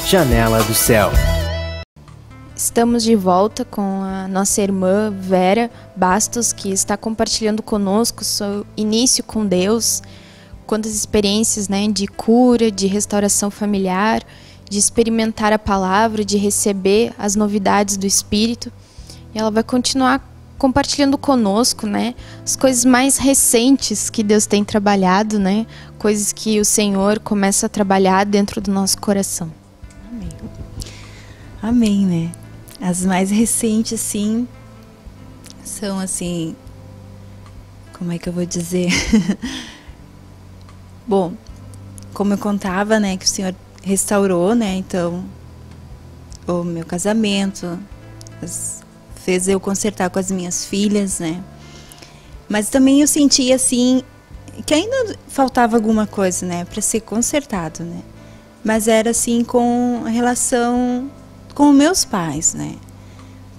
Janela do Céu. Estamos de volta com a nossa irmã Vera Bastos, que está compartilhando conosco seu início com Deus, quantas experiências, de cura, de restauração familiar, de experimentar a palavra, de receber as novidades do Espírito. E ela vai continuar compartilhando conosco, as coisas mais recentes que Deus tem trabalhado, coisas que o Senhor começa a trabalhar dentro do nosso coração. Amém. Amém, As mais recentes, sim, são assim, como é que eu vou dizer? Bom, como eu contava, que o Senhor restaurou, então, o meu casamento, fez eu consertar com as minhas filhas, Mas também eu sentia, assim, que ainda faltava alguma coisa, para ser consertado, Mas era, assim, com a relação com meus pais,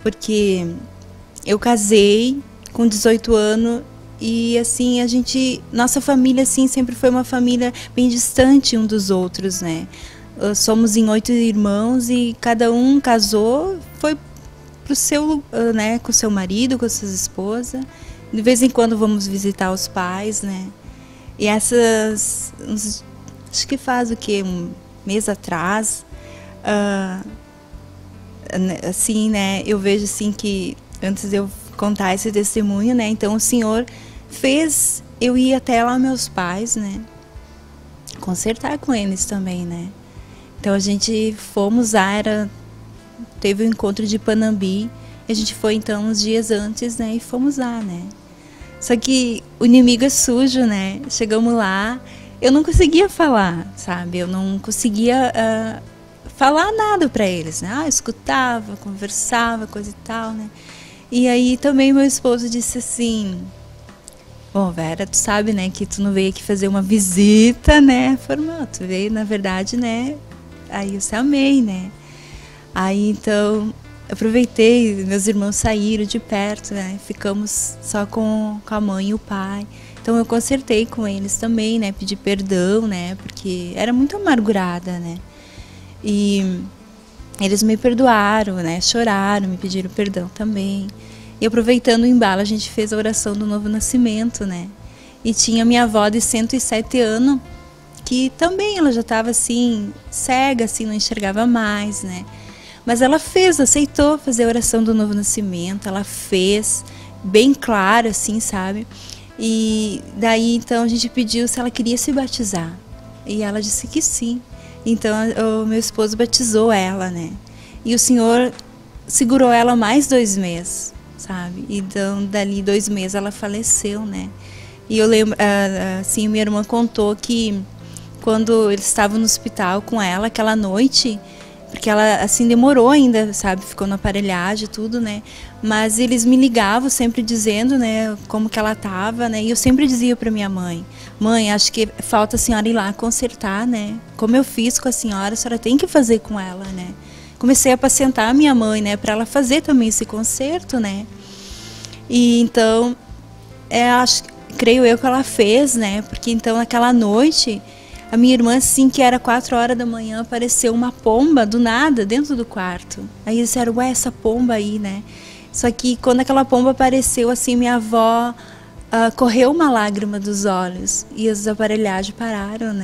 Porque eu casei com 18 anos e, assim, nossa família, assim, sempre foi uma família bem distante um dos outros, Somos em 8 irmãos e cada um casou, foi pro seu, com seu marido, com suas esposas. De vez em quando vamos visitar os pais, E acho que faz o quê? Um mês atrás, assim, eu vejo assim que antes de eu contar esse testemunho, então o Senhor fez eu ir até lá meus pais, consertar com eles também, Então a gente fomos lá, teve o encontro de Panambi, e a gente foi então uns dias antes, e fomos lá, Só que o inimigo é sujo, Chegamos lá, eu não conseguia falar, sabe? Eu não conseguia falar nada para eles, Eu escutava, conversava, coisa e tal, E aí também meu esposo disse assim: bom, Vera, tu sabe, que tu não veio aqui fazer uma visita, Falei, tu veio, na verdade, Aí eu disse, amei, Aí então aproveitei, meus irmãos saíram de perto, Ficamos só com a mãe e o pai. Então eu consertei com eles também, pedi perdão, porque era muito amargurada, E eles me perdoaram, choraram, me pediram perdão também. E aproveitando o embalo, a gente fez a oração do novo nascimento, E tinha minha avó de 107 anos, que também ela já estava assim, cega, assim, não enxergava mais, Mas ela aceitou fazer a oração do novo nascimento, ela fez bem claro, assim, sabe? E daí, então, a gente pediu se ela queria se batizar. E ela disse que sim. Então, o meu esposo batizou ela, E o Senhor segurou ela mais 2 meses, sabe? Então, dali 2 meses ela faleceu, E eu lembro, assim, minha irmã contou que quando eles estavam no hospital com ela, aquela noite, porque ela, assim, demorou ainda, sabe? Ficou na aparelhagem e tudo, Mas eles me ligavam sempre dizendo, como que ela estava, E eu sempre dizia para minha mãe: mãe, acho que falta a senhora ir lá consertar, Como eu fiz com a senhora tem que fazer com ela, Comecei a pacientar a minha mãe, para ela fazer também esse conserto, E então, creio eu que ela fez, Porque então naquela noite, a minha irmã, assim, que era 4 horas da manhã, apareceu uma pomba do nada dentro do quarto. Aí eles disseram, ué, essa pomba aí, Só que quando aquela pomba apareceu, assim, minha avó correu uma lágrima dos olhos e as aparelhagens pararam,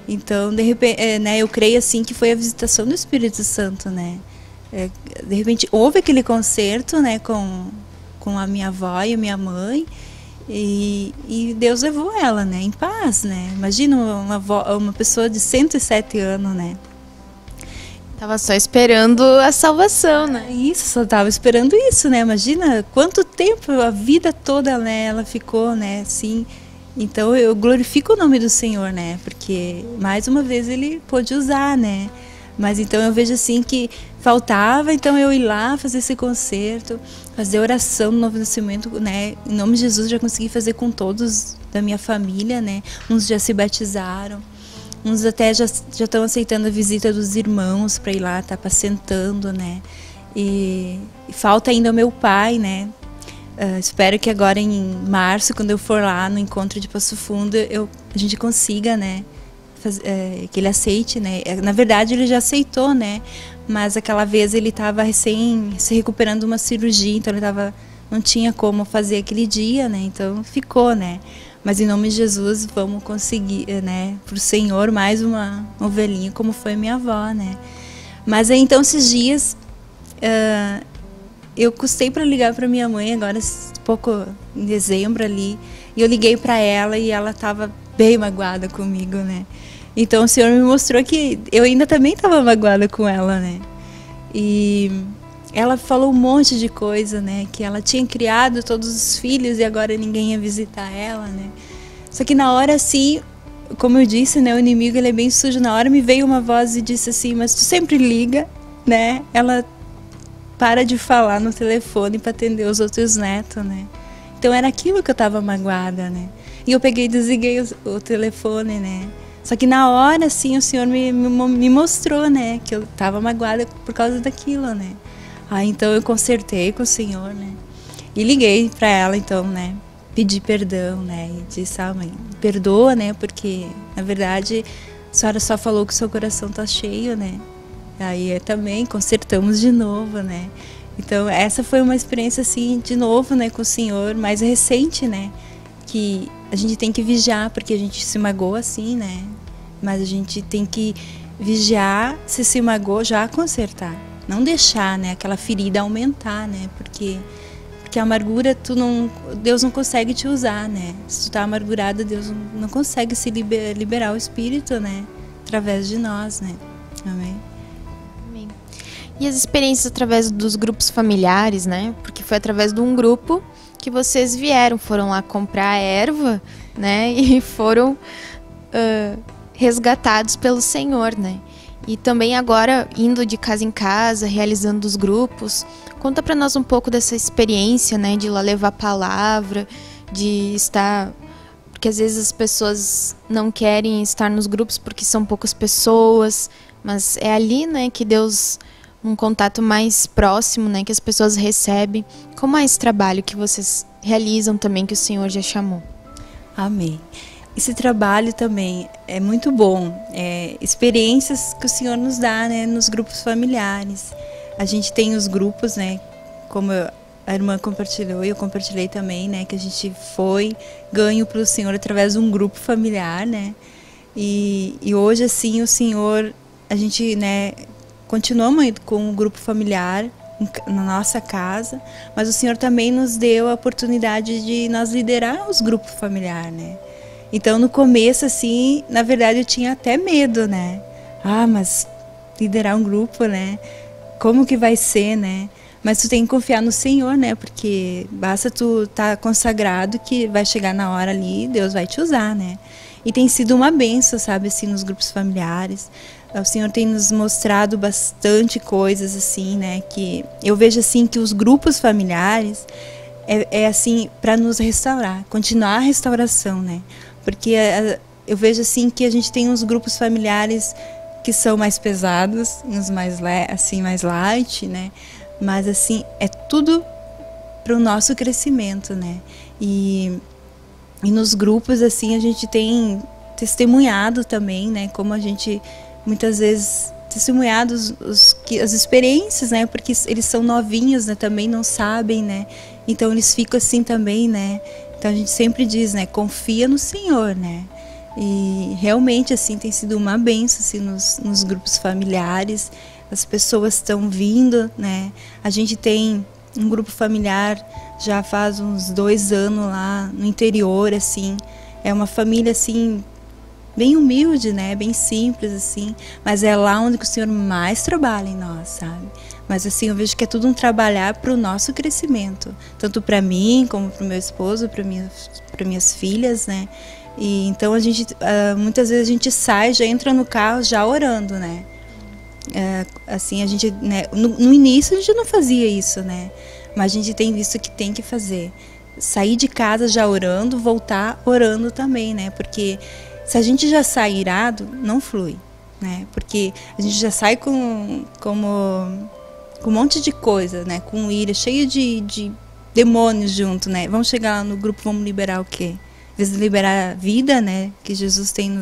Então, de repente, eu creio, assim, que foi a visitação do Espírito Santo, De repente, houve aquele concerto, com a minha avó e a minha mãe, e Deus levou ela, em paz, Imagina uma pessoa de 107 anos, Tava só esperando a salvação, Isso, só tava esperando isso, Imagina quanto tempo, a vida toda, ela ficou, assim. Então eu glorifico o nome do Senhor, Porque mais uma vez Ele pôde usar, Mas então eu vejo assim que faltava, então eu ir lá fazer esse concerto, fazer oração no novo nascimento, Em nome de Jesus já consegui fazer com todos da minha família, Uns já se batizaram, uns até já estão aceitando a visita dos irmãos para ir lá estar apacentando, E falta ainda o meu pai, espero que agora em março, quando eu for lá no encontro de Passo Fundo, a gente consiga, aquele aceite, né? Na verdade, ele já aceitou, né? Mas aquela vez ele estava recém se recuperando de uma cirurgia, então ele não tinha como fazer aquele dia, né? Então ficou, né? Mas em nome de Jesus vamos conseguir, né? Pro Senhor mais uma ovelhinha, como foi minha avó, né? Mas aí então esses dias eu custei para ligar para minha mãe agora pouco em dezembro ali, e eu liguei para ela e ela estava bem magoada comigo, né? Então o Senhor me mostrou que eu ainda também estava magoada com ela, né? E ela falou um monte de coisa, né? Que ela tinha criado todos os filhos e agora ninguém ia visitar ela, né? Só que na hora, assim, como eu disse, né? O inimigo, ele é bem sujo. Na hora me veio uma voz e disse assim, mas tu sempre liga, né? Ela para de falar no telefone para atender os outros netos, né? Então era aquilo que eu estava magoada, né? E eu peguei e desliguei o telefone, né? Só que na hora, assim, o Senhor me mostrou, né? Que eu estava magoada por causa daquilo, né? Então eu consertei com o Senhor, né? E liguei para ela, então, né? Pedi perdão, né? E disse, mãe, perdoa, né? Porque, na verdade, a senhora só falou que o seu coração tá cheio, né? Aí também consertamos de novo, né? Então essa foi uma experiência, assim, de novo, né? Com o Senhor, mais recente, né? Que a gente tem que vigiar, porque a gente se magoa, assim, né? Mas a gente tem que vigiar, se magoou, já consertar. Não deixar, né, aquela ferida aumentar, né? Porque a amargura, Deus não consegue te usar, né? Se tu tá amargurada, Deus não consegue se liberar o Espírito, né? Através de nós, né? Amém. Amém. E as experiências através dos grupos familiares, né? Porque foi através de um grupo que vocês foram lá comprar erva, né? E foram resgatados pelo Senhor, né? E também agora indo de casa em casa, realizando os grupos. Conta para nós um pouco dessa experiência, né, de ir lá levar a palavra, de estar, porque às vezes as pessoas não querem estar nos grupos porque são poucas pessoas, mas é ali, né, que Deus, um contato mais próximo, né, que as pessoas recebem. Como é esse trabalho que vocês realizam também, que o Senhor já chamou? Amém. Esse trabalho também é muito bom, experiências que o Senhor nos dá, né, nos grupos familiares. A gente tem os grupos, né, como a irmã compartilhou e eu compartilhei também, né, que a gente foi ganho para o Senhor através de um grupo familiar, né, e hoje, assim, o Senhor, a gente, né, continuamos com o grupo familiar na nossa casa, mas o Senhor também nos deu a oportunidade de nós liderar os grupos familiares, né. Então, no começo, assim, na verdade, eu tinha até medo, né? Mas liderar um grupo, né? Como que vai ser, né? Mas tu tem que confiar no Senhor, né? Porque basta tu estar consagrado que vai chegar na hora ali, Deus vai te usar, né? E tem sido uma bênção, sabe, assim, nos grupos familiares. O Senhor tem nos mostrado bastante coisas, assim, né? Que eu vejo, assim, que os grupos familiares assim, para nos restaurar, continuar a restauração, né? Porque eu vejo assim que a gente tem uns grupos familiares que são mais pesados, uns mais mais light, né? Mas assim, é tudo para o nosso crescimento, né? E nos grupos assim a gente tem testemunhado também, né? Como a gente muitas vezes testemunhado as experiências, né? Porque eles são novinhos, né? Também não sabem, né? Então eles ficam assim também, né? Então a gente sempre diz, né? Confia no Senhor, né? E realmente assim tem sido uma bênção assim, nos grupos familiares. As pessoas estão vindo, né? A gente tem um grupo familiar já faz uns 2 anos lá no interior, assim. É uma família assim bem humilde, né? Bem simples, assim. Mas é lá onde o Senhor mais trabalha em nós, sabe? Mas assim, eu vejo que é tudo um trabalhar para o nosso crescimento. Tanto para mim, como para o meu esposo, para minhas filhas, né? E então a gente, muitas vezes a gente sai, já entra no carro já orando, né? Assim, a gente, né? No início a gente não fazia isso, né? Mas a gente tem visto que tem que fazer. Sair de casa já orando, voltar orando também, né? Porque se a gente já sai irado, não flui, né? Porque a gente já sai com um monte de coisa, né? Com ira, cheio de demônios junto, né? Vamos chegar lá no grupo, vamos liberar o quê? Às vezes liberar a vida, né? Que Jesus tem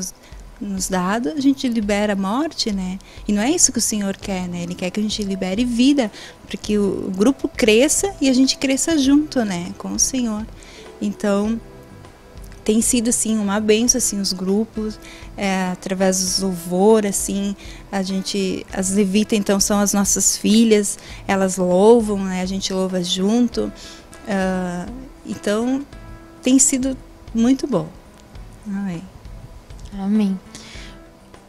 nos dado, a gente libera a morte, né? E não é isso que o Senhor quer, né? Ele quer que a gente libere vida, porque o grupo cresça e a gente cresça junto, né? Com o Senhor. Então, tem sido, assim, uma bênção, assim, os grupos, através do louvor, assim, as levitas, então, são as nossas filhas, elas louvam, né? A gente louva junto. Então, tem sido muito bom. Amém. Amém.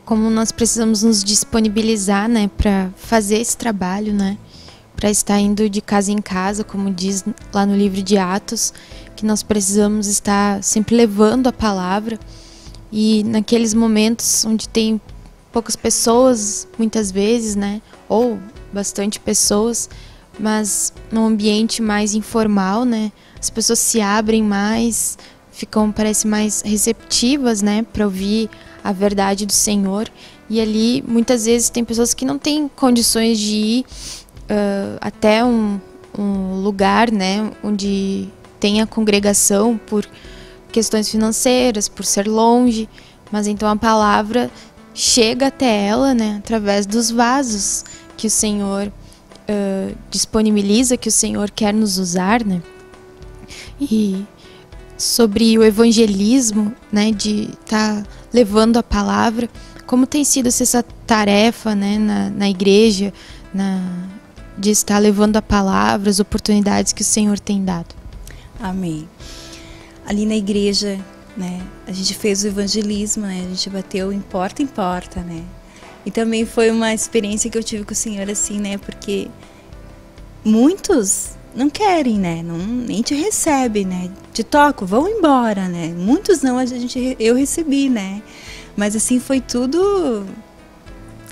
Como nós precisamos nos disponibilizar, né, para fazer esse trabalho, né, para estar indo de casa em casa, como diz lá no livro de Atos, que nós precisamos estar sempre levando a palavra, e naqueles momentos onde tem poucas pessoas, muitas vezes, né, ou bastante pessoas, mas num ambiente mais informal, né, as pessoas se abrem mais, parece mais receptivas, né, para ouvir a verdade do Senhor. E ali muitas vezes tem pessoas que não têm condições de ir até um lugar, né, onde tem a congregação por questões financeiras, por ser longe, mas então a palavra chega até ela, né, através dos vasos que o Senhor disponibiliza, que o Senhor quer nos usar, né. E sobre o evangelismo, né, de estar levando a palavra, como tem sido essa tarefa, né, na igreja, de estar levando a palavra, as oportunidades que o Senhor tem dado. Amém. Ali na igreja, né, a gente fez o evangelismo, né, a gente bateu em porta, né, e também foi uma experiência que eu tive com o Senhor, assim, né, porque muitos não querem, né? Nem te recebe, né? Te toco, vão embora, né? Muitos não, eu recebi, né? Mas assim, foi tudo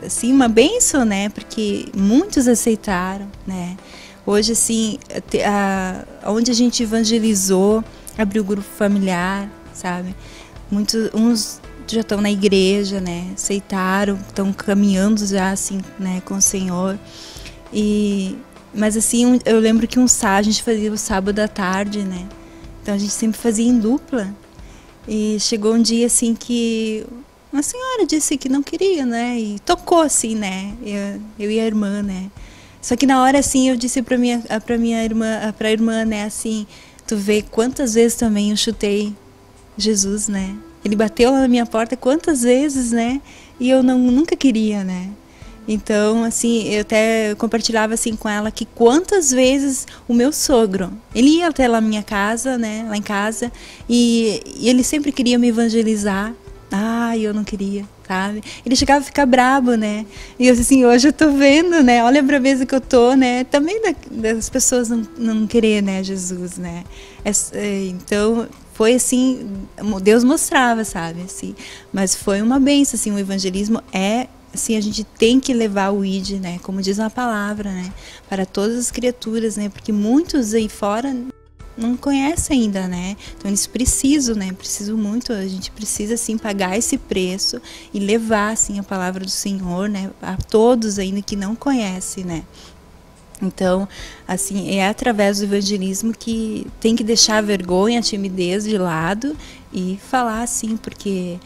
assim, uma bênção, né? Porque muitos aceitaram, né? Hoje, assim, onde a gente evangelizou, abriu grupo familiar, sabe? Uns já estão na igreja, né? Aceitaram, estão caminhando já, assim, né? Com o Senhor. Mas assim, eu lembro que a gente fazia o sábado à tarde, né? Então a gente sempre fazia em dupla. E chegou um dia assim que uma senhora disse que não queria, né? E tocou assim, né? Eu e a irmã, né? Só que na hora assim eu disse pra irmã, né? Assim, tu vê quantas vezes também eu chutei Jesus, né? Ele bateu lá na minha porta quantas vezes, né? E eu nunca queria, né? Então, assim, eu até compartilhava assim com ela que quantas vezes o meu sogro, ele ia até lá na minha casa, né, lá em casa, e ele sempre queria me evangelizar. Eu não queria, sabe? Ele chegava a ficar brabo, né? E eu assim, hoje eu tô vendo, né? Olha pra mesa que eu tô, né? Também das pessoas não querer, né, Jesus, né? Então, foi assim, Deus mostrava, sabe? Assim, mas foi uma bênção, assim, o evangelismo assim, a gente tem que levar o ID, né? Como diz uma palavra, né? Para todas as criaturas, né? Porque muitos aí fora não conhecem ainda, né? Então eles precisam, né? Precisam muito, a gente precisa, assim, pagar esse preço e levar, assim, a palavra do Senhor, né? A todos ainda que não conhecem, né? Então, assim, é através do evangelismo que tem que deixar a vergonha, a timidez de lado e falar, assim, porque...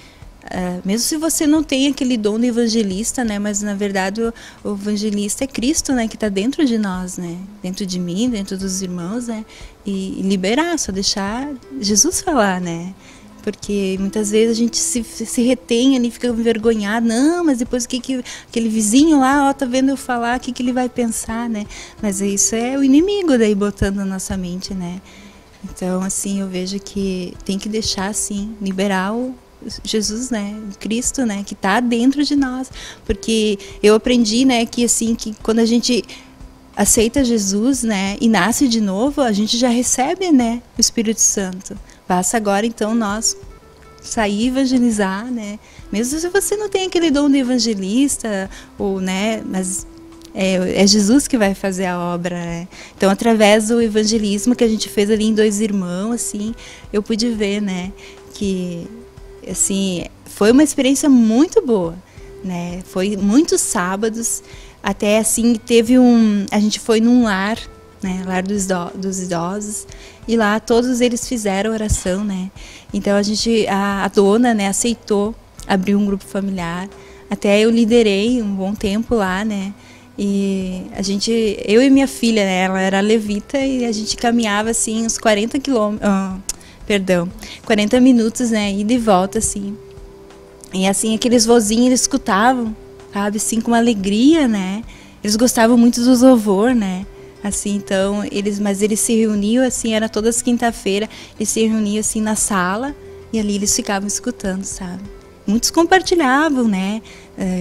mesmo se você não tem aquele dom do evangelista, né? Mas na verdade o evangelista é Cristo, né? Que está dentro de nós, né? Dentro de mim, dentro dos irmãos, né? E liberar, só deixar Jesus falar, né? Porque muitas vezes a gente se retém ali, fica envergonhado. Não, mas depois o que aquele vizinho lá, ó, tá vendo eu falar, o que ele vai pensar, né? Mas isso é o inimigo daí botando na nossa mente, né? Então, assim, eu vejo que tem que deixar, assim, liberar Jesus, né, Cristo, né, que está dentro de nós, porque eu aprendi, né, que assim, que quando a gente aceita Jesus, né, e nasce de novo, a gente já recebe, né, o Espírito Santo. Basta agora, então, nós sair e evangelizar, né, mesmo se você não tem aquele dom de evangelista, ou, né, mas é Jesus que vai fazer a obra, né? Então, através do evangelismo que a gente fez ali em Dois Irmãos, assim, eu pude ver, né, que assim, foi uma experiência muito boa, né? Foi muitos sábados, até assim, a gente foi num lar, né? Lar dos idosos, e lá todos eles fizeram oração, né? Então a dona, né, aceitou abriu um grupo familiar. Até eu liderei um bom tempo lá, né? E eu e minha filha, né? Ela era levita e a gente caminhava assim uns 40 minutos, né? Ida e volta, assim. E assim, aqueles vozinhos, eles escutavam, sabe? Assim, com uma alegria, né? Eles gostavam muito do louvor, né? Assim, então, mas eles se reuniam, assim, era todas quinta-feira, eles se reuniam, assim, na sala e ali eles ficavam escutando, sabe? Muitos compartilhavam, né?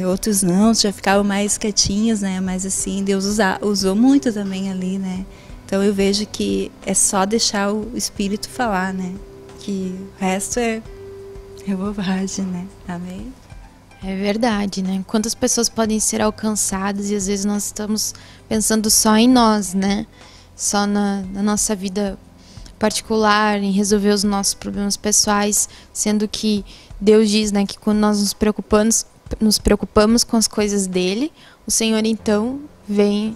Outros não, já ficavam mais quietinhos, né? Mas assim, Deus usou muito também ali, né? Então eu vejo que é só deixar o Espírito falar, né? Que o resto é bobagem, né? Amém? É verdade, né? Quantas pessoas podem ser alcançadas e às vezes nós estamos pensando só em nós, né? Só na nossa vida particular, em resolver os nossos problemas pessoais, sendo que Deus diz, né, que quando nós nos preocupamos com as coisas dele, o Senhor então vem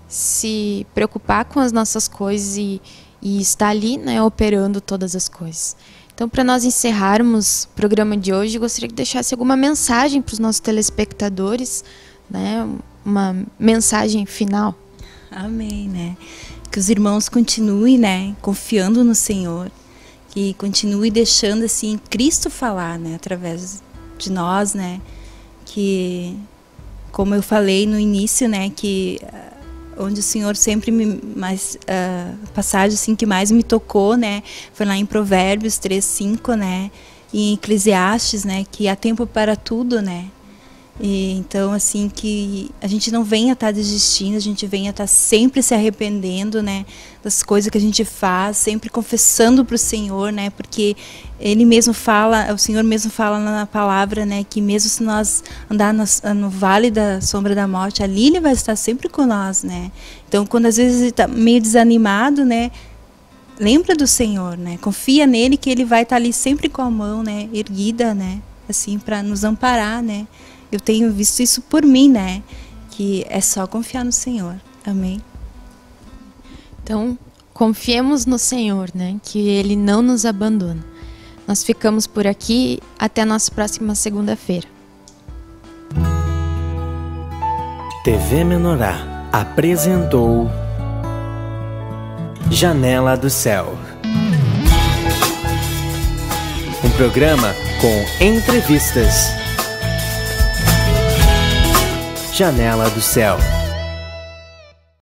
se preocupar com as nossas coisas e está ali, né, operando todas as coisas. Então, para nós encerrarmos o programa de hoje, eu gostaria que deixasse alguma mensagem para os nossos telespectadores, né, uma mensagem final. Amém, né? Que os irmãos continuem, né, confiando no Senhor, que continue deixando assim Cristo falar, né, através de nós, né, que, como eu falei no início, né, que onde o Senhor sempre a passagem assim que mais me tocou, né, foi lá em Provérbios 3:5, né, e em Eclesiastes, né, que há tempo para tudo, né. E então, assim, que a gente não venha estar desistindo, a gente venha estar sempre se arrependendo, né, das coisas que a gente faz, sempre confessando para o Senhor, né, porque Ele mesmo fala, o Senhor mesmo fala na palavra, né, que mesmo se nós andar no vale da sombra da morte, ali Ele vai estar sempre com nós, né. Então, quando às vezes Ele está meio desanimado, né, lembra do Senhor, né, confia nele que Ele vai estar ali sempre com a mão, né, erguida, né, assim, para nos amparar, né. Eu tenho visto isso por mim, né? Que é só confiar no Senhor. Amém? Então, confiemos no Senhor, né? Que Ele não nos abandona. Nós ficamos por aqui. Até a nossa próxima segunda-feira. TV Menorá apresentou Janela do Céu. Um programa com entrevistas. Janela do Céu.